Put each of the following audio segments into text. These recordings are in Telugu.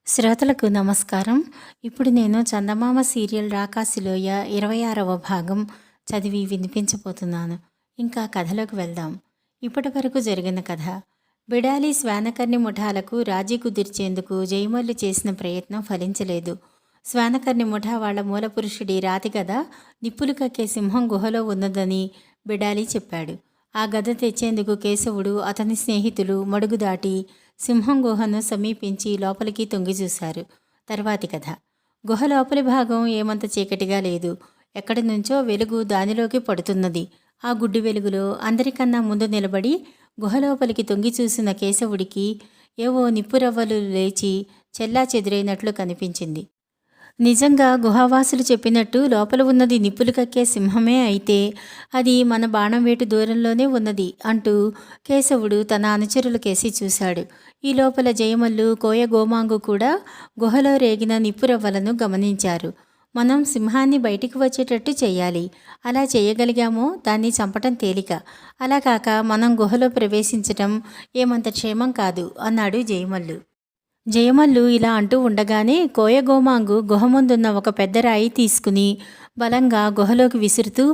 శ్రోతలకు నమస్కారం. ఇప్పుడు నేను చందమామ సీరియల్ 'రాకాసిలోయ' 26వ భాగం చదివి వినిపించబోతున్నాను. ఇంకా కథలోకి వెళ్దాం. ఇప్పటివరకు జరిగిన కథ. బిడాలి శ్వానకర్ణి ముఠాలకు రాజీ కుదిర్చేందుకు జయమల్లు చేసిన ప్రయత్నం ఫలించలేదు. శ్వానకర్ణి ముఠా వాళ్ల మూలపురుషుడి రాతిగద నిప్పులు కక్కే సింహం గుహలో ఉన్నదని బిడాలి చెప్పాడు. ఆ గద తెచ్చేందుకు కేశవుడు, అతని స్నేహితులు మడుగు దాటి సింహం గుహను సమీపించి లోపలికి తొంగిచూశారు. తర్వాతి కథ. గుహ లోపలి భాగం ఏమంత చీకటిగా లేదు. ఎక్కడి నుంచో వెలుగు దానిలోకి పడుతున్నది. ఆ గుడ్డి వెలుగులో అందరికన్నా ముందు నిలబడి గుహలోపలికి తొంగిచూసిన కేశవుడికి ఏవో నిప్పురవ్వలు లేచి చెల్లా చెదురైనట్లు కనిపించింది. నిజంగా గుహావాసులు చెప్పినట్టు లోపల ఉన్నది నిప్పులు కక్కే సింహమే అయితే అది మన బాణం వేటు దూరంలోనే ఉన్నది అంటూ కేశవుడు తన అనుచరులకేసి చూశాడు. ఈ లోపల జయమల్లు, కోయ గోమాంగు కూడా గుహలో రేగిన నిప్పురవ్వలను గమనించారు. మనం సింహాన్ని బయటికి వచ్చేటట్టు చెయ్యాలి. అలా చేయగలిగామో దాన్ని చంపటం తేలిక. అలా కాక మనం గుహలో ప్రవేశించటం ఏమంత క్షేమం కాదు అన్నాడు జయమల్లు. జయమల్లు ఇలా అంటూ ఉండగానే కోయగోమాంగు గుహ ముందున్న ఒక పెద్ద రాయి తీసుకుని బలంగా గుహలోకి విసురుతూ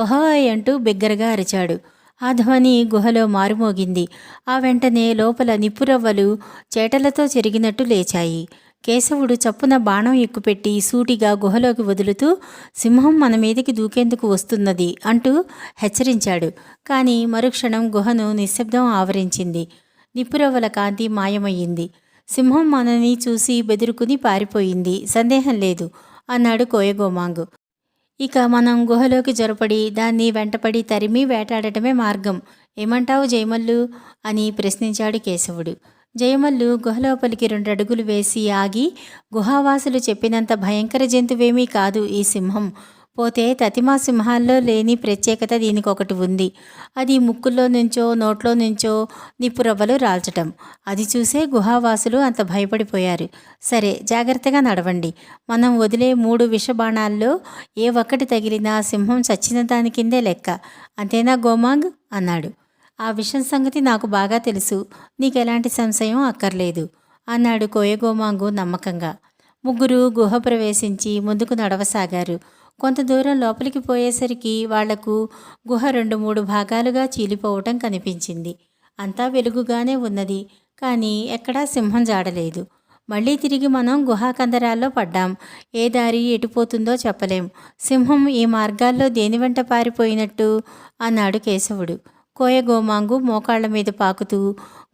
ఓహోయ్ అంటూ బిగ్గరగా అరిచాడు. ఆ ధ్వని గుహలో మారుమోగింది. ఆ వెంటనే లోపల నిప్పురవ్వలు చేటలతో చెరిగినట్టు లేచాయి. కేశవుడు చప్పున బాణం ఎక్కుపెట్టి సూటిగా గుహలోకి వదులుతూ సింహం మన మీదకి దూకేందుకు వస్తున్నది అంటూ హెచ్చరించాడు. కానీ మరుక్షణం గుహను నిశ్శబ్దం ఆవరించింది. నిప్పురవ్వల కాంతి మాయమయ్యింది. సింహం మనని చూసి బెదురుకుని పారిపోయింది, సందేహం లేదు అన్నాడు కోయగోమాంగు. ఇక మనం గుహలోకి జొరపడి దాన్ని వెంటపడి తరిమి వేటాడటమే మార్గం. ఏమంటావు జయమల్లు అని ప్రశ్నించాడు కేశవుడు. జయమల్లు గుహలోపలికి 2 అడుగులు వేసి ఆగి, గుహావాసులు చెప్పినంత భయంకర జంతువేమీ కాదు ఈ సింహం. పోతే తతిమా సింహాల్లో లేని ప్రత్యేకత దీనికొకటి ఉంది. అది ముక్కుల్లో నుంచో నోట్లో నుంచో నిప్పురవ్వలు రాల్చటం. అది చూసే గుహావాసులు అంత భయపడిపోయారు. సరే, జాగ్రత్తగా నడవండి. మనం వదిలే 3 విషబాణాల్లో ఏ ఒక్కటి తగిలినా సింహం చచ్చిన దాని కిందే లెక్క. అంతేనా గోమాంగ్ అన్నాడు. ఆ విషయం సంగతి నాకు బాగా తెలుసు. నీకెలాంటి సంశయం అక్కర్లేదు అన్నాడు కోయగోమాంగు నమ్మకంగా. ముగ్గురు గుహ ప్రవేశించి ముందుకు నడవసాగారు. కొంత దూరం లోపలికి పోయేసరికి వాళ్లకు గుహ 2-3 భాగాలుగా చీలిపోవటం కనిపించింది. అంతా వెలుగుగానే ఉన్నది. కానీ ఎక్కడా సింహం జాడలేదు. మళ్ళీ తిరిగి మనం గుహాకందరాల్లో పడ్డాం. ఏ దారి ఎటుపోతుందో చెప్పలేం. సింహం ఈ మార్గాల్లో దేని వెంట పారిపోయినట్టు అన్నాడు కేశవుడు. కోయగోమాంగు మోకాళ్ల మీద పాకుతూ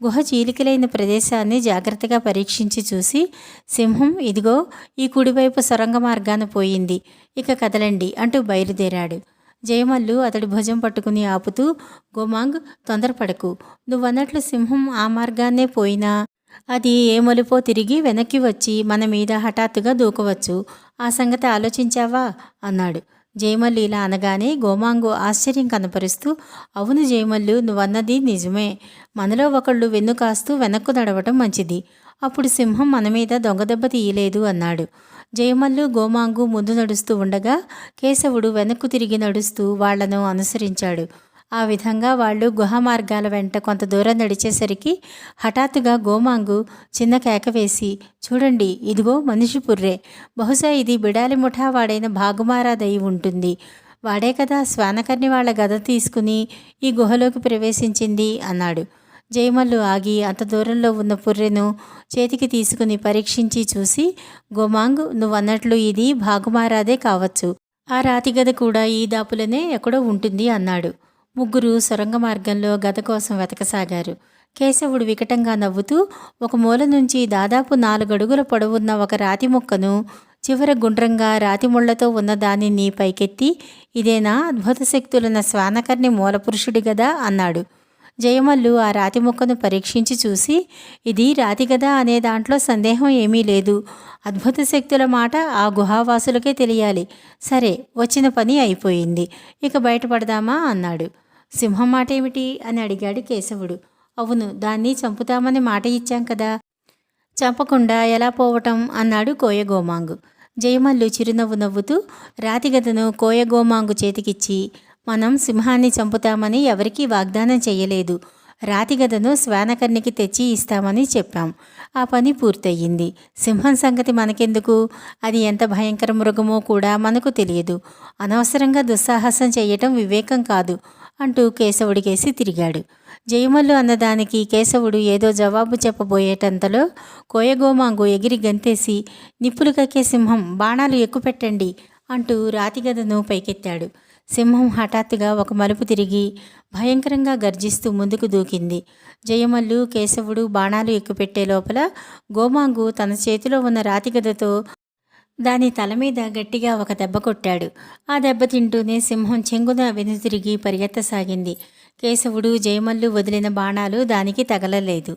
గుహ చీలికలైన ప్రదేశాన్ని జాగ్రత్తగా పరీక్షించి చూసి, సింహం ఇదిగో ఈ కుడివైపు సొరంగ మార్గాన పోయింది, ఇక కదలండి అంటూ బయలుదేరాడు. జయమల్లు అతడి భుజం పట్టుకుని ఆపుతూ, గోమాంగ్ తొందరపడకు. నువ్వన్నట్లు సింహం ఆ మార్గాన్నే పోయినా అది ఏ మలుపో తిరిగి వెనక్కి వచ్చి మన మీద హఠాత్తుగా దూకవచ్చు. ఆ సంగతి ఆలోచించావా అన్నాడు. జయమల్లు ఇలా అనగానే గోమాంగు ఆశ్చర్యం కనపరుస్తూ, అవును జయమల్లు, నువ్వన్నది నిజమే. మనలో ఒకళ్ళు వెన్ను కాస్తూ వెనక్కు నడవటం మంచిది. అప్పుడు సింహం మన మీద దొంగదెబ్బ తీయలేదు అన్నాడు. జయమల్లు, గోమాంగు ముందు నడుస్తూ ఉండగా కేశవుడు వెనక్కు తిరిగి నడుస్తూ వాళ్లను అనుసరించాడు. ఆ విధంగా వాళ్ళు గుహ మార్గాల వెంట కొంత దూరం నడిచేసరికి హఠాత్తుగా గోమాంగు చిన్న కేక వేసి, చూడండి, ఇదిగో మనిషి పుర్రే. బహుశా ఇది బిడాలి ముఠా వాడైన భాగుమారాదయి ఉంటుంది. వాడే కదా శ్వానకర్ణి వాళ్ల గద తీసుకుని ఈ గుహలోకి ప్రవేశించింది అన్నాడు. జయమల్లు ఆగి అంత దూరంలో ఉన్న పుర్రెను చేతికి తీసుకుని పరీక్షించి చూసి, గోమాంగ్, నువ్వన్నట్లు ఇది భాగుమారాదే కావచ్చు. ఆ రాతిగద కూడా ఈ దాపులనే ఎక్కడో ఉంటుంది అన్నాడు. ముగ్గురు సొరంగ మార్గంలో గద కోసం వెతకసాగారు. కేశవుడు వికటంగా నవ్వుతూ ఒక మూల నుంచి దాదాపు 4 అడుగుల పొడవున్న ఒక రాతి ముక్కను చివర గుండ్రంగా రాతి ముళ్లతో ఉన్న దానిని పైకెత్తి, ఇదేనా అద్భుత శక్తులున్న శ్వానకర్ణి మూలపురుషుడి గదా అన్నాడు. జయమల్లు ఆ రాతి ముక్కను పరీక్షించి చూసి, ఇది రాతిగదా అనే దాంట్లో సందేహం ఏమీ లేదు. అద్భుత శక్తుల మాట ఆ గుహావాసులకే తెలియాలి. సరే, వచ్చిన పని అయిపోయింది. ఇక బయటపడదామా అన్నాడు. సింహం మాట ఏమిటి అని అడిగాడు కేశవుడు. అవును, దాన్ని చంపుతామని మాట ఇచ్చాం కదా. చంపకుండా ఎలా పోవటం అన్నాడు కోయగోమాంగు. జయమల్లు చిరునవ్వు నవ్వుతూ రాతిగదను కోయగోమాంగు చేతికిచ్చి, మనం సింహాన్ని చంపుతామని ఎవరికీ వాగ్దానం చెయ్యలేదు. రాతిగదను శ్వానకర్ణికి తెచ్చి ఇస్తామని చెప్పాం. ఆ పని పూర్తయింది. సింహం సంగతి మనకెందుకు? అది ఎంత భయంకర మృగమో కూడా మనకు తెలియదు. అనవసరంగా దుస్సాహసం చేయటం వివేకం కాదు అంటూ కేశవుడికేసి తిరిగాడు. జయమల్లు అన్నదానికి కేశవుడు ఏదో జవాబు చెప్పబోయేటంతలో కోయగోమాంగు ఎగిరి గంతేసి, నిప్పులు కక్కే సింహం, బాణాలు ఎక్కుపెట్టండి అంటూ రాతిగదను పైకెత్తాడు. సింహం హఠాత్తుగా ఒక మలుపు తిరిగి భయంకరంగా గర్జిస్తూ ముందుకు దూకింది. జయమల్లు, కేశవుడు బాణాలు ఎక్కుపెట్టే లోపల గోమాంగు తన చేతిలో ఉన్న రాతిగదతో దాని తల మీద గట్టిగా ఒక దెబ్బ కొట్టాడు. ఆ దెబ్బ తింటూనే సింహం చెంగున వెనుతిరిగి పరిగెత్తసాగింది. కేశవుడు, జయమల్లు వదిలిన బాణాలు దానికి తగలలేదు.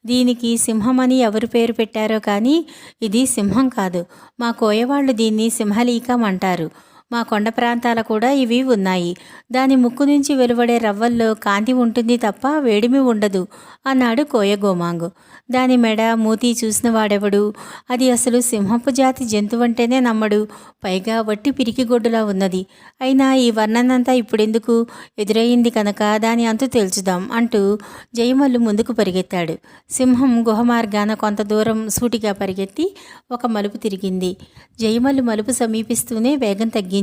దీనికి సింహమని ఎవరు పేరు పెట్టారో కానీ ఇది సింహం కాదు. మా కోయవాళ్ళు దీన్ని సింహలీకం అంటారు. మా కొండ ప్రాంతాల కూడా ఇవి ఉన్నాయి. దాని ముక్కు నుంచి వెలువడే రవ్వల్లో కాంతి ఉంటుంది తప్ప వేడిమి ఉండదు అన్నాడు కోయగోమాంగు. దాని మెడ, మూతి చూసిన వాడెవడు? అది అసలు సింహపు జాతి జంతువంటేనే నమ్మడు. పైగా వట్టి పిరికిగొడ్డులా ఉన్నది. అయినా ఈ వర్ణనంతా ఇప్పుడెందుకు? ఎదురయ్యింది కనుక దాని అంతు తేల్చుదాం అంటూ జయమల్లు ముందుకు పరిగెత్తాడు. సింహం గుహ మార్గాన కొంత దూరం సూటిగా పరిగెత్తి ఒక మలుపు తిరిగింది. జయమల్లు మలుపు సమీపిస్తూనే వేగం తగ్గించి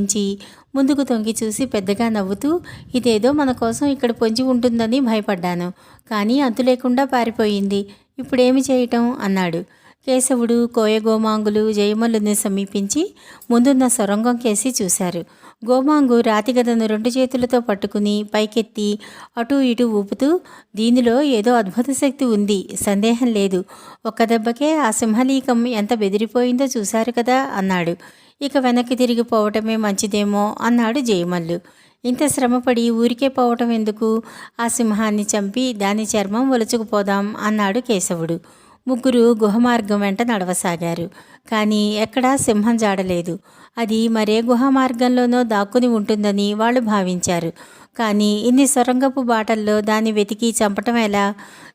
ముందుకు తొంగి చూసి పెద్దగా నవ్వుతూ, ఇదేదో మన కోసం ఇక్కడ పొంచి ఉంటుందని భయపడ్డాను. కానీ అంతు లేకుండా పారిపోయింది. ఇప్పుడేమి చేయటం అన్నాడు. కేశవుడు, కోయగోమాంగులు జయమల్లుని సమీపించి ముందున్న సొరంగం కేసి చూశారు. గోమాంగు రాతిగదను 2 చేతులతో పట్టుకుని పైకెత్తి అటూ ఇటూ ఊపుతూ, దీనిలో ఏదో అద్భుత శక్తి ఉంది, సందేహం లేదు. ఒక్క దెబ్బకే ఆ సింహలీకం ఎంత బెదిరిపోయిందో చూశారు కదా అన్నాడు. ఇక వెనక్కి తిరిగిపోవటమే మంచిదేమో అన్నాడు జయమల్లు. ఇంత శ్రమపడి ఊరికే పోవటం ఎందుకు? ఆ సింహాన్ని చంపి దాని చర్మం ఒలుచుకుపోదాం అన్నాడు కేశవుడు. ముగ్గురు గుహమార్గం వెంట నడవసాగారు. కానీ ఎక్కడా సింహం జాడలేదు. అది మరే గుహ మార్గంలోనో దాక్కుని ఉంటుందని వాళ్ళు భావించారు. కానీ ఇన్ని సొరంగపు బాటల్లో దాన్ని వెతికి చంపటం ఎలా?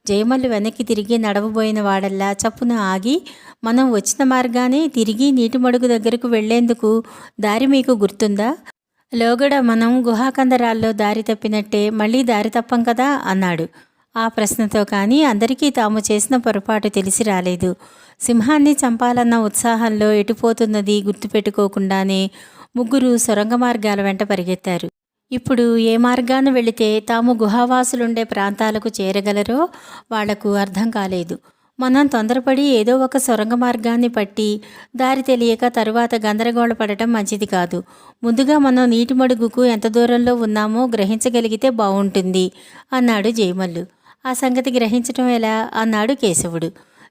జయమల్లు వెనక్కి తిరిగి నడవబోయిన వాడల్లా చప్పున ఆగి, మనం వచ్చిన మార్గానే తిరిగి నీటి మడుగు దగ్గరకు వెళ్లేందుకు దారి మీకు గుర్తుందా? లోగడ మనం గుహాకందరాల్లో దారి తప్పినట్టే మళ్ళీ దారి తప్పం కదా అన్నాడు. ఆ ప్రశ్నతో కానీ అందరికీ తాము చేసిన పొరపాటు తెలిసి రాలేదు. సింహాన్ని చంపాలన్న ఉత్సాహంలో ఎటుపోతున్నది గుర్తుపెట్టుకోకుండానే ముగ్గురు సొరంగ మార్గాల వెంట పరిగెత్తారు. ఇప్పుడు ఏ మార్గాన వెళితే తాము గుహావాసులుండే ప్రాంతాలకు చేరగలరో వాళ్లకు అర్థం కాలేదు. మనం తొందరపడి ఏదో ఒక సొరంగ మార్గాన్ని పట్టి దారి తెలియక తరువాత గందరగోళ పడటం మంచిది కాదు. ముందుగా మనం నీటి మడుగుకు ఎంత దూరంలో ఉన్నామో గ్రహించగలిగితే బాగుంటుంది అన్నాడు జయమల్లు. ఆ సంగతి గ్రహించటం ఎలా అన్నాడు కేశవుడు.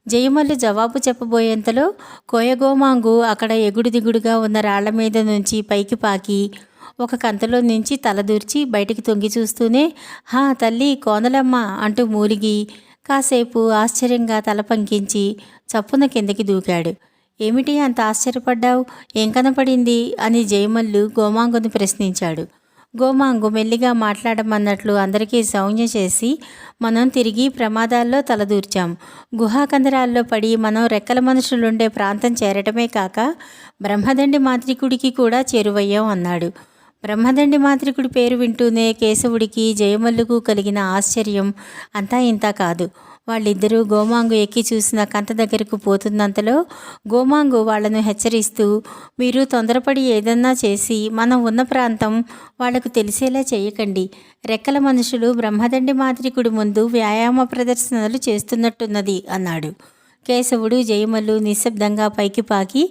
జయమల్లు జవాబు చెప్పబోయేంతలో కోయగోమాంగు అక్కడ ఎగుడు దిగుడుగా ఉన్న రాళ్ల మీద నుంచి పైకి పాకి ఒక కంతలో నుంచి తలదూర్చి బయటికి తొంగి చూస్తూనే, హా తల్లి కోనలమ్మ అంటూ మూలిగి కాసేపు ఆశ్చర్యంగా తల పంకించి చప్పున కిందకి దూకాడు. ఏమిటి అంత ఆశ్చర్యపడ్డావు? ఏం కనపడింది అని జయమల్లు గోమాంగుని ప్రశ్నించాడు. గోమాంగు మెల్లిగా మాట్లాడమన్నట్లు అందరికీ సౌజ్ఞ చేసి, మనం తిరిగి ప్రమాదాల్లో తలదూర్చాం. గుహాకందరాల్లో పడి మనం రెక్కల మనుషులుండే ప్రాంతం చేరటమే కాక బ్రహ్మదండి మాంత్రికుడికి కూడా చేరువయ్యాం అన్నాడు. బ్రహ్మదండి మాంత్రికుడి పేరు వింటూనే కేశవుడికి జయమల్లుకు కలిగిన ఆశ్చర్యం అంతా ఇంతా కాదు. వాళ్ళిద్దరూ గోమాంగు ఎక్కి చూసిన కంత దగ్గరకు పోతున్నంతలో గోమాంగు వాళ్లను హెచ్చరిస్తూ, మీరు తొందరపడి ఏదన్నా చేసి మనం ఉన్న ప్రాంతం వాళ్లకు తెలిసేలా చేయకండి. రెక్కల మనుషులు బ్రహ్మదండి మాంత్రికుడి ముందు వ్యాయామ ప్రదర్శనలు చేస్తున్నట్టున్నది అన్నాడు. కేశవుడు, జయమల్లు నిశ్శబ్దంగా పైకి పాకి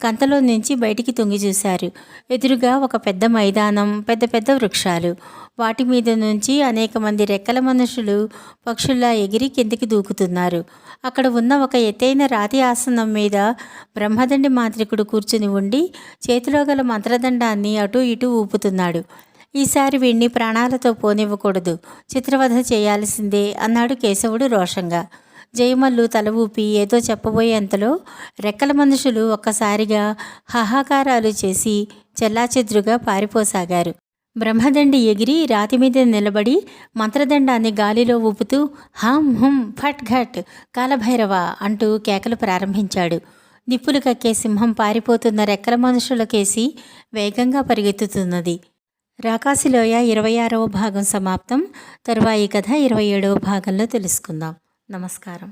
కంతలో నుంచి బయటికి తొంగి చూశారు. ఎదురుగా ఒక పెద్ద మైదానం, పెద్ద పెద్ద వృక్షాలు. వాటి మీద నుంచి అనేక మంది రెక్కల మనుషులు పక్షుల్లా ఎగిరి కిందికి దూకుతున్నారు. అక్కడ ఉన్న ఒక ఎత్తైన రాతి ఆసనం మీద బ్రహ్మదండి మాంత్రికుడు కూర్చుని ఉండి చేతిలో గల మంత్రదండాన్ని అటూ ఇటూ ఊపుతున్నాడు. ఈసారి వీణ్ణి ప్రాణాలతో పోనివ్వకూడదు, చిత్రవధ చేయాల్సిందే అన్నాడు కేశవుడు రోషంగా. జయమల్లు తల ఊపి ఏదో చెప్పబోయేంతలో రెక్కల మనుషులు ఒక్కసారిగా హాహాకారాలు చేసి చెల్లాచెద్రుగా పారిపోసాగారు. బ్రహ్మదండి ఎగిరి రాతి మీద నిలబడి మంత్రదండాన్ని గాలిలో ఊపుతూ హం హుం ఫట్ ఘట్ కాలభైరవ అంటూ కేకలు ప్రారంభించాడు. నిప్పులు కక్కే సింహం పారిపోతున్న రెక్కల మనుషుల కేసి వేగంగా పరిగెత్తుతున్నది. రాకాసిలోయ 26వ భాగం సమాప్తం. తరువాయి కథ 27వ భాగంలో తెలుసుకుందాం. నమస్కారం.